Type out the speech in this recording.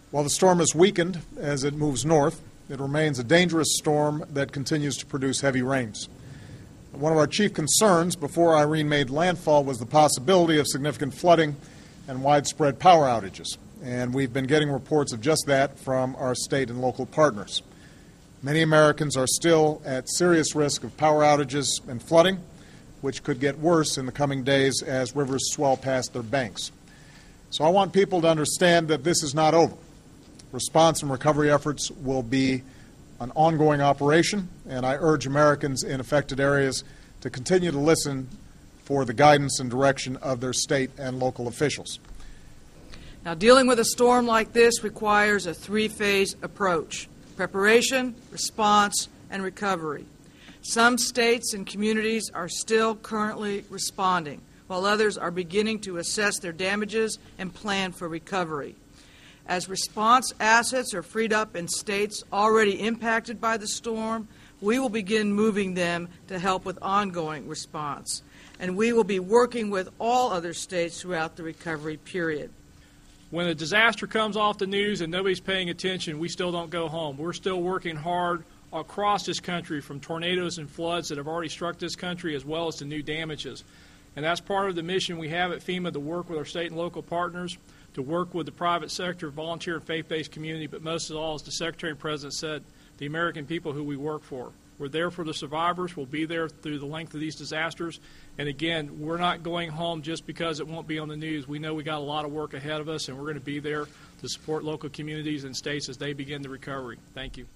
While the storm has weakened as it moves north, it remains a dangerous storm that continues to produce heavy rains. One of our chief concerns before Irene made landfall was the possibility of significant flooding and widespread power outages, and we've been getting reports of just that from our state and local partners. Many Americans are still at serious risk of power outages and flooding, which could get worse in the coming days as rivers swell past their banks. So I want people to understand that this is not over. Response and recovery efforts will be an ongoing operation, and I urge Americans in affected areas to continue to listen for the guidance and direction of their state and local officials. Now, dealing with a storm like this requires a three-phase approach: preparation, response, and recovery. Some states and communities are still currently responding, while others are beginning to assess their damages and plan for recovery. As response assets are freed up in states already impacted by the storm, we will begin moving them to help with ongoing response. And we will be working with all other states throughout the recovery period. When a disaster comes off the news and nobody's paying attention, we still don't go home. We're still working hard across this country, from tornadoes and floods that have already struck this country as well as to new damages. And that's part of the mission we have at FEMA, to work with our state and local partners, to work with the private sector, volunteer and faith-based community, but most of all, as the Secretary and President said, the American people who we work for. We're there for the survivors. We'll be there through the length of these disasters. And again, we're not going home just because it won't be on the news. We know we got a lot of work ahead of us, and we're going to be there to support local communities and states as they begin the recovery. Thank you.